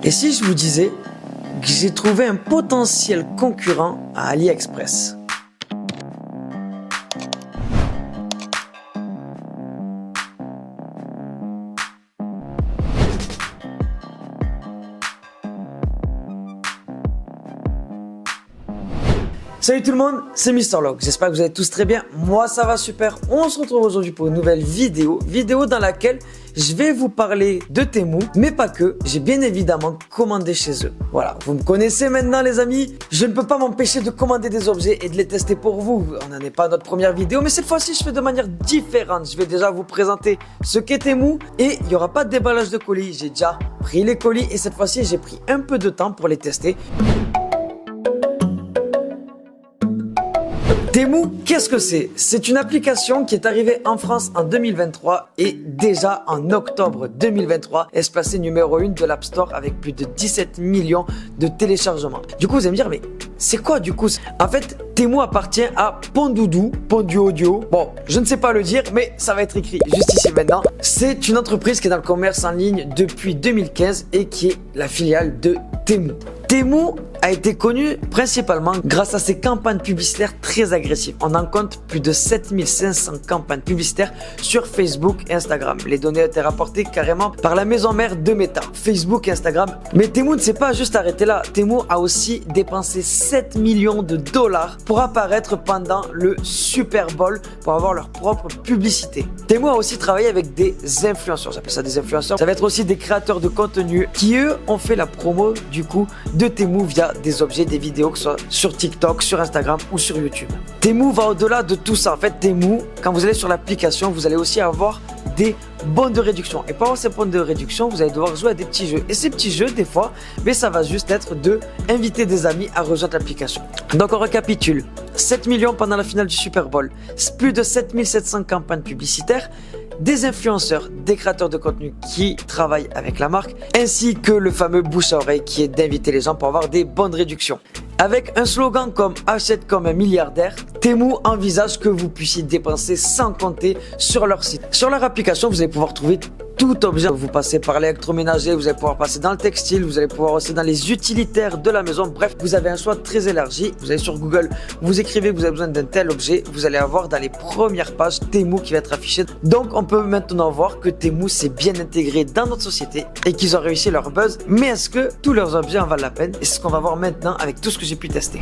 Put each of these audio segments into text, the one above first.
Et si je vous disais que j'ai trouvé un potentiel concurrent à AliExpress? Salut tout le monde, c'est MrLog, j'espère que vous allez tous très bien, moi ça va super. On se retrouve aujourd'hui pour une nouvelle vidéo dans laquelle je vais vous parler de Temu, mais pas que, j'ai bien évidemment commandé chez eux. Voilà, vous me connaissez maintenant les amis, je ne peux pas m'empêcher de commander des objets et de les tester pour vous. On n'en est pas à notre première vidéo, mais cette fois-ci je fais de manière différente. Je vais déjà vous présenter ce qu'est Temu et il n'y aura pas de déballage de colis. J'ai déjà pris les colis et cette fois-ci j'ai pris un peu de temps pour les tester. Temu, qu'est-ce que c'est? C'est une application qui est arrivée en France en 2023 et déjà en octobre 2023, elle se plaçait numéro 1 de l'App Store avec plus de 17 millions de téléchargements. Du coup, vous allez me dire, mais c'est quoi du coup? En fait, Temu appartient à Pondudu Audio. Bon, je ne sais pas le dire, mais ça va être écrit juste ici maintenant. C'est une entreprise qui est dans le commerce en ligne depuis 2015 et qui est la filiale de Temu. Temu a été connu principalement grâce à ses campagnes publicitaires très agressives. On en compte plus de 7500 campagnes publicitaires sur Facebook et Instagram. Les données ont été rapportées carrément par la maison mère de Meta, Facebook et Instagram. Mais Temu ne s'est pas juste arrêté là. Temu a aussi dépensé 7 millions de dollars pour apparaître pendant le Super Bowl pour avoir leur propre publicité. Temu a aussi travaillé avec des influenceurs. J'appelle ça des influenceurs. Ça va être aussi des créateurs de contenu qui eux ont fait la promo du coup de Temu via des objets, des vidéos, que ce soit sur TikTok, sur Instagram ou sur YouTube. Temu va au-delà de tout ça. En fait, Temu, quand vous allez sur l'application, vous allez aussi avoir des bons de réduction. Et pour avoir ces bons de réduction, vous allez devoir jouer à des petits jeux. Et ces petits jeux, des fois, mais ça va juste être de inviter des amis à rejoindre l'application. Donc on récapitule. 7 millions pendant la finale du Super Bowl. Plus de 7700 campagnes publicitaires. Des influenceurs, des créateurs de contenu qui travaillent avec la marque, ainsi que le fameux bouche à oreille qui est d'inviter les gens pour avoir des bonnes réductions. Avec un slogan comme « Achète comme un milliardaire », Temu envisage que vous puissiez dépenser sans compter sur leur site. Sur leur application, vous allez pouvoir trouver tout objet. Vous passez par l'électroménager, vous allez pouvoir passer dans le textile, vous allez pouvoir aussi dans les utilitaires de la maison. Bref, vous avez un choix très élargi. Vous allez sur Google, vous écrivez que vous avez besoin d'un tel objet. Vous allez avoir dans les premières pages Temu qui va être affiché. Donc, on peut maintenant voir que Temu s'est bien intégré dans notre société et qu'ils ont réussi leur buzz. Mais est-ce que tous leurs objets en valent la peine? Et c'est ce qu'on va voir maintenant avec tout ce que j'ai pu tester.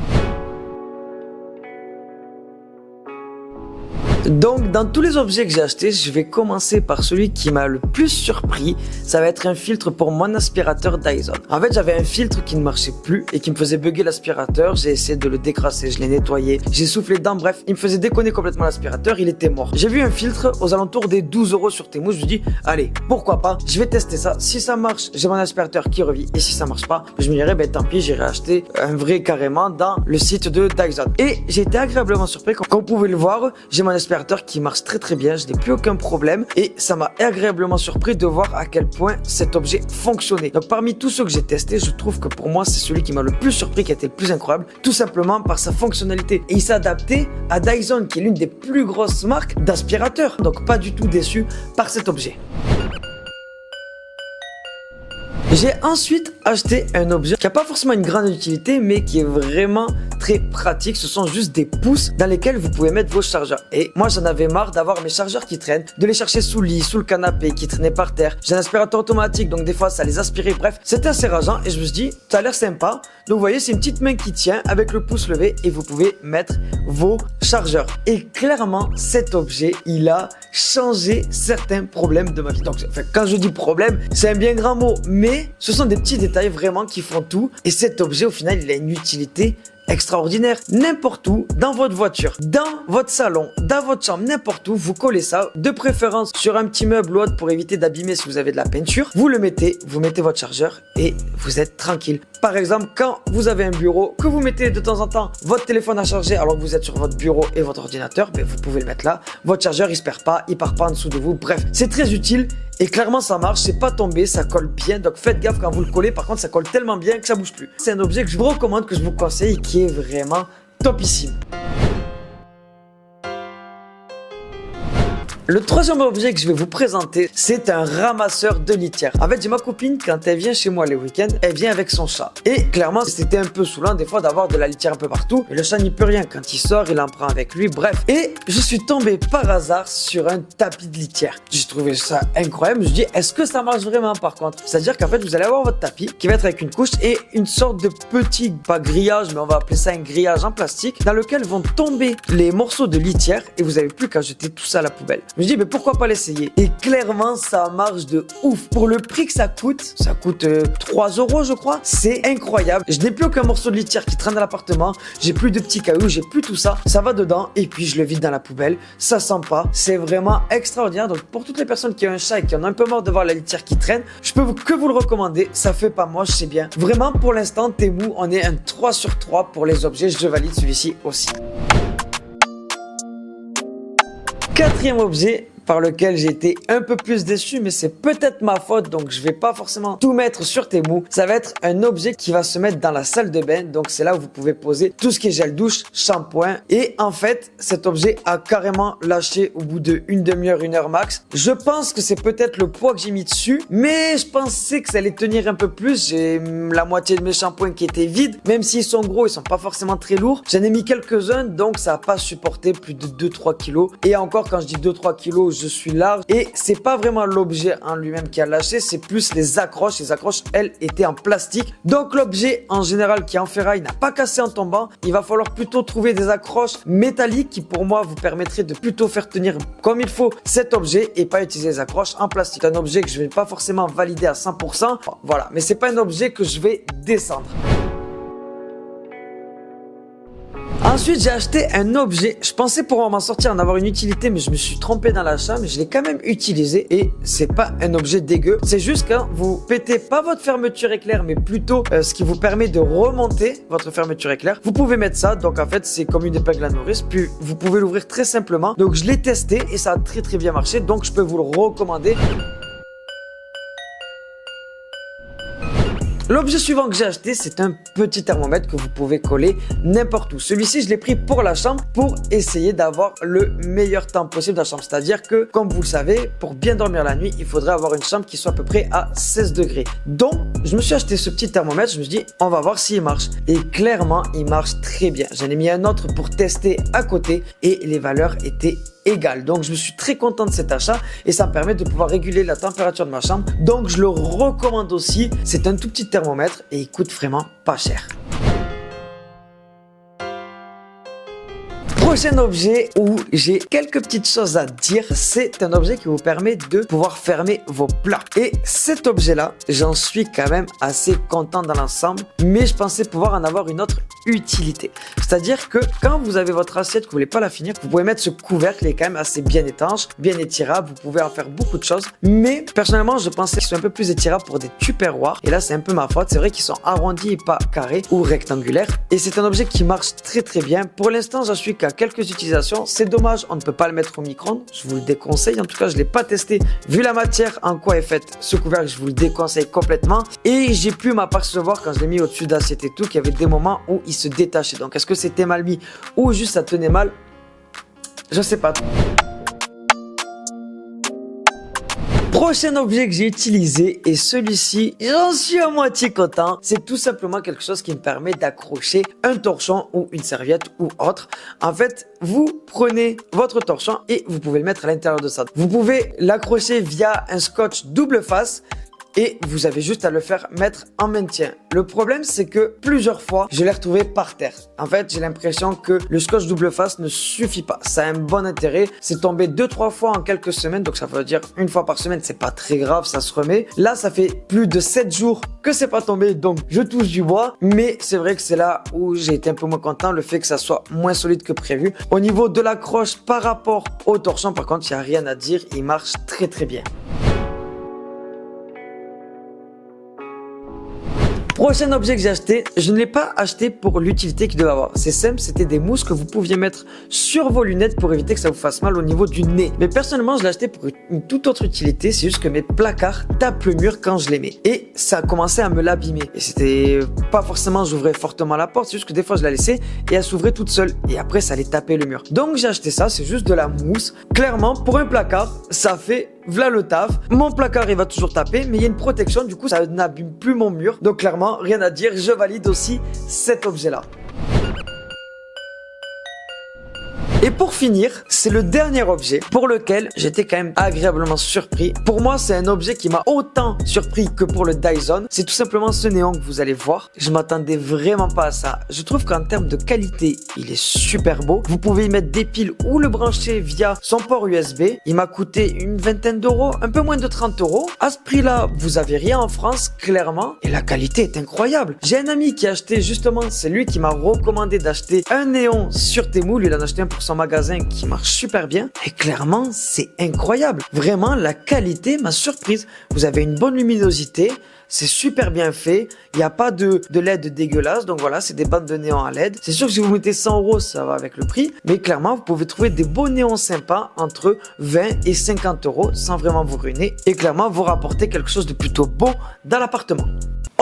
Donc dans tous les objets que j'ai achetés, je vais commencer par celui qui m'a le plus surpris. Ça va être un filtre pour mon aspirateur Dyson. En fait, j'avais un filtre qui ne marchait plus et qui me faisait bugger l'aspirateur. J'ai essayé de le décrasser, je l'ai nettoyé, j'ai soufflé dedans, bref, il me faisait déconner complètement l'aspirateur, il était mort. J'ai vu un filtre aux alentours des 12 € sur Temu, je me dis, allez, pourquoi pas, je vais tester ça. Si ça marche, j'ai mon aspirateur qui revit, et si ça marche pas, je me dirais, ben tant pis, j'irai acheter un vrai carrément dans le site de Dyson. Et j'ai été agréablement surpris, comme vous pouvez le voir, j'ai mon aspirateur qui marche très bien, je n'ai plus aucun problème et ça m'a agréablement surpris de voir à quel point cet objet fonctionnait. Donc parmi tous ceux que j'ai testés, je trouve que pour moi c'est celui qui m'a le plus surpris, qui a été le plus incroyable, tout simplement par sa fonctionnalité. Et il s'est adapté à Dyson qui est l'une des plus grosses marques d'aspirateurs, donc pas du tout déçu par cet objet. J'ai ensuite acheté un objet qui n'a pas forcément une grande utilité, mais qui est vraiment très pratique. Ce sont juste des pousses dans lesquelles vous pouvez mettre vos chargeurs. Et moi, j'en avais marre d'avoir mes chargeurs qui traînent, de les chercher sous le lit, sous le canapé, qui traînaient par terre. J'ai un aspirateur automatique, donc des fois, ça les aspirait. Bref, c'était assez rageant et je me suis dit, ça a l'air sympa. Donc, vous voyez, c'est une petite main qui tient avec le pouce levé et vous pouvez mettre vos chargeurs. Et clairement, cet objet, il a changé certains problèmes de ma vie. Donc, enfin, quand je dis problème, c'est un bien grand mot, mais ce sont des petits détails vraiment qui font tout. Et cet objet, au final, il a une utilité extraordinaire. N'importe où, dans votre voiture, dans votre salon, dans votre chambre, n'importe où, vous collez ça, de préférence sur un petit meuble ou autre pour éviter d'abîmer si vous avez de la peinture. Vous le mettez, vous mettez votre chargeur et vous êtes tranquille. Par exemple, quand vous avez un bureau, que vous mettez de temps en temps votre téléphone à charger alors que vous êtes sur votre bureau et votre ordinateur, ben vous pouvez le mettre là. Votre chargeur, il se perd pas, il part pas en dessous de vous. Bref, c'est très utile et clairement ça marche, c'est pas tombé, ça colle bien. Donc faites gaffe quand vous le collez. Par contre, ça colle tellement bien que ça bouge plus. C'est un objet que je vous recommande, que je vous conseille, qui est vraiment topissime. Le troisième objet que je vais vous présenter, c'est un ramasseur de litière. En fait, j'ai ma copine, quand elle vient chez moi les week-ends, elle vient avec son chat. Et clairement, c'était un peu saoulant des fois d'avoir de la litière un peu partout. Et le chat n'y peut rien. Quand il sort, il en prend avec lui. Bref. Et je suis tombé par hasard sur un tapis de litière. J'ai trouvé ça incroyable. Je me dis, est-ce que ça marche vraiment par contre? C'est-à-dire qu'en fait, vous allez avoir votre tapis qui va être avec une couche et une sorte de petit, pas grillage, mais on va appeler ça un grillage en plastique, dans lequel vont tomber les morceaux de litière et vous n'avez plus qu'à jeter tout ça à la poubelle. Je me dis, mais pourquoi pas l'essayer? Et clairement, ça marche de ouf. Pour le prix que ça coûte 3 € je crois, c'est incroyable. Je n'ai plus aucun morceau de litière qui traîne dans l'appartement, j'ai plus de petits cailloux, j'ai plus tout ça. Ça va dedans et puis je le vide dans la poubelle. Ça sent pas, c'est vraiment extraordinaire. Donc pour toutes les personnes qui ont un chat et qui en ont un peu marre de voir la litière qui traîne, je peux que vous le recommander. Ça fait pas moche, c'est bien. Vraiment, pour l'instant, Temu, on est un 3 sur 3 pour les objets. Je valide celui-ci aussi. Quatrième objet par lequel j'ai été un peu plus déçu, mais c'est peut-être ma faute, donc je vais pas forcément tout mettre sur Temu. Ça va être un objet qui va se mettre dans la salle de bain, donc c'est là où vous pouvez poser tout ce qui est gel douche, shampoing, et en fait, cet objet a carrément lâché au bout de une demi-heure, 1 heure max. Je pense que c'est peut-être le poids que j'ai mis dessus, mais je pensais que ça allait tenir un peu plus. J'ai la moitié de mes shampoings qui étaient vides, même s'ils sont gros, ils sont pas forcément très lourds. J'en ai mis quelques-uns, donc ça a pas supporté plus de 2-3 kilos. Et encore, quand je dis 2-3 kilos, je suis large et c'est pas vraiment l'objet en lui-même qui a lâché, c'est plus les accroches. Les accroches, elles, étaient en plastique. Donc l'objet en général qui est en ferraille n'a pas cassé en tombant. Il va falloir plutôt trouver des accroches métalliques qui pour moi vous permettraient de plutôt faire tenir comme il faut cet objet et pas utiliser les accroches en plastique. C'est un objet que je vais pas forcément valider à 100%. Voilà, mais c'est pas un objet que je vais descendre. Ensuite, j'ai acheté un objet. Je pensais pouvoir m'en sortir, en avoir une utilité, mais je me suis trompé dans l'achat. Mais je l'ai quand même utilisé et c'est pas un objet dégueu. C'est juste quand vous pétez pas votre fermeture éclair, mais plutôt ce qui vous permet de remonter votre fermeture éclair. Vous pouvez mettre ça. Donc en fait, c'est comme une épingle à nourrice. Puis vous pouvez l'ouvrir très simplement. Donc je l'ai testé et ça a très bien marché. Donc je peux vous le recommander. L'objet suivant que j'ai acheté, c'est un petit thermomètre que vous pouvez coller n'importe où. Celui-ci, je l'ai pris pour la chambre pour essayer d'avoir le meilleur temps possible dans la chambre. C'est-à-dire que, comme vous le savez, pour bien dormir la nuit, il faudrait avoir une chambre qui soit à peu près à 16 degrés. Donc, je me suis acheté ce petit thermomètre. Je me suis dit, on va voir s'il marche. Et clairement, il marche très bien. J'en ai mis un autre pour tester à côté et les valeurs étaient égales. Donc, je me suis très content de cet achat et ça me permet de pouvoir réguler la température de ma chambre. Donc, je le recommande aussi. C'est un tout petit thermomètre et il coûte vraiment pas cher. Prochain objet où j'ai quelques petites choses à dire, c'est un objet qui vous permet de pouvoir fermer vos plats. Et cet objet-là, j'en suis quand même assez content dans l'ensemble, mais je pensais pouvoir en avoir une autre utilité. C'est-à-dire que quand vous avez votre assiette, que vous voulez pas la finir, vous pouvez mettre ce couvercle, il est quand même assez bien étanche, bien étirable, vous pouvez en faire beaucoup de choses. Mais personnellement, je pensais qu'ils soient un peu plus étirables pour des tupperwares. Et là, c'est un peu ma faute. C'est vrai qu'ils sont arrondis et pas carrés ou rectangulaires. Et c'est un objet qui marche très bien. Pour l'instant, j'en suis qu'à quelques utilisations. C'est dommage, on ne peut pas le mettre au micro-ondes. Je vous le déconseille. En tout cas, je ne l'ai pas testé. Vu la matière en quoi est faite ce couvercle, je vous le déconseille complètement. Et j'ai pu m'apercevoir quand je l'ai mis au-dessus d'assiette et tout qu'il y avait des moments où il se détachait. Donc, est-ce que c'était mal mis ou juste ça tenait mal? Je sais pas. Prochain objet que j'ai utilisé et celui-ci, j'en suis à moitié content. C'est tout simplement quelque chose qui me permet d'accrocher un torchon ou une serviette ou autre. En fait, vous prenez votre torchon et vous pouvez le mettre à l'intérieur de ça. Vous pouvez l'accrocher via un scotch double face. Et vous avez juste à le faire mettre en maintien. Le problème, c'est que plusieurs fois, je l'ai retrouvé par terre. En fait, j'ai l'impression que le scotch double face ne suffit pas. Ça a un bon intérêt. C'est tombé 2-3 fois en quelques semaines. Donc, ça veut dire une fois par semaine. C'est pas très grave, ça se remet. Là, ça fait plus de 7 jours que c'est pas tombé. Donc, je touche du bois. Mais c'est vrai que c'est là où j'ai été un peu moins content. Le fait que ça soit moins solide que prévu. Au niveau de l'accroche par rapport au torchon, par contre, il n'y a rien à dire. Il marche très bien. Prochain objet que j'ai acheté, je ne l'ai pas acheté pour l'utilité qu'il devait avoir. C'est simple, c'était des mousses que vous pouviez mettre sur vos lunettes pour éviter que ça vous fasse mal au niveau du nez. Mais personnellement, je l'ai acheté pour une toute autre utilité. C'est juste que mes placards tapent le mur quand je les mets. Et ça a commencé à me l'abîmer. Et c'était pas forcément, j'ouvrais fortement la porte. C'est juste que des fois, je la laissais et elle s'ouvrait toute seule. Et après, ça allait taper le mur. Donc, j'ai acheté ça. C'est juste de la mousse. Clairement, pour un placard, ça fait v'là le taf. Mon placard, il va toujours taper, mais il y a une protection. Du coup, ça n'abîme plus mon mur. Donc, clairement, rien à dire. Je valide aussi cet objet-là. Et pour finir, c'est le dernier objet pour lequel j'étais quand même agréablement surpris. Pour moi, c'est un objet qui m'a autant surpris que pour le Dyson. C'est tout simplement ce néon que vous allez voir. Je m'attendais vraiment pas à ça. Je trouve qu'en termes de qualité, il est super beau. Vous pouvez y mettre des piles ou le brancher via son port USB. Il m'a coûté une vingtaine d'euros, un peu moins de 30 euros. À ce prix-là, vous avez rien en France, clairement. Et la qualité est incroyable. J'ai un ami qui a acheté justement, c'est lui qui m'a recommandé d'acheter un néon sur Temu. Lui, il en a acheté un pour son magasin qui marche super bien et clairement c'est incroyable. Vraiment la qualité m'a surprise. Vous avez une bonne luminosité, c'est super bien fait, il n'y a pas de LED dégueulasse, donc voilà, c'est des bandes de néon à LED. C'est sûr que si vous mettez 100 euros, ça va avec le prix, mais clairement vous pouvez trouver des beaux néons sympas entre 20 et 50 euros sans vraiment vous ruiner et clairement vous rapporter quelque chose de plutôt beau dans l'appartement.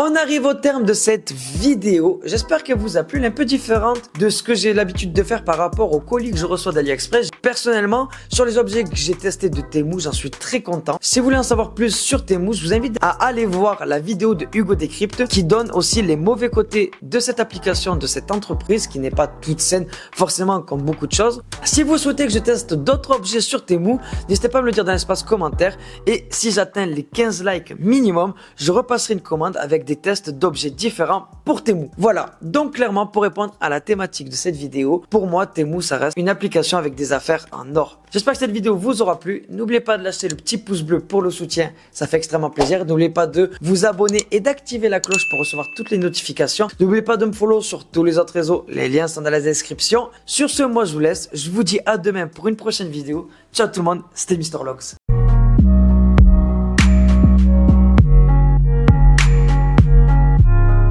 On arrive au terme de cette vidéo. J'espère qu'elle vous a plu, elle est un peu différente de ce que j'ai l'habitude de faire par rapport aux colis que je reçois d'AliExpress. Personnellement, sur les objets que j'ai testés de Temu, j'en suis très content. Si vous voulez en savoir plus sur Temu, je vous invite à aller voir la vidéo de Hugo Décrypte qui donne aussi les mauvais côtés de cette application, de cette entreprise qui n'est pas toute saine forcément comme beaucoup de choses. Si vous souhaitez que je teste d'autres objets sur Temu, n'hésitez pas à me le dire dans l'espace commentaire et si j'atteins les 15 likes minimum, je repasserai une commande avec des tests d'objets différents pour Temu. Voilà, donc clairement pour répondre à la thématique de cette vidéo, pour moi Temu ça reste une application avec des affaires en or. J'espère que cette vidéo vous aura plu. N'oubliez pas de lâcher le petit pouce bleu pour le soutien, ça fait extrêmement plaisir. N'oubliez pas de vous abonner et d'activer la cloche pour recevoir toutes les notifications. N'oubliez pas de me follow sur tous les autres réseaux, les liens sont dans la description. Sur ce, moi je vous laisse, je vous dis à demain pour une prochaine vidéo. Ciao tout le monde, c'était Mr. Logs.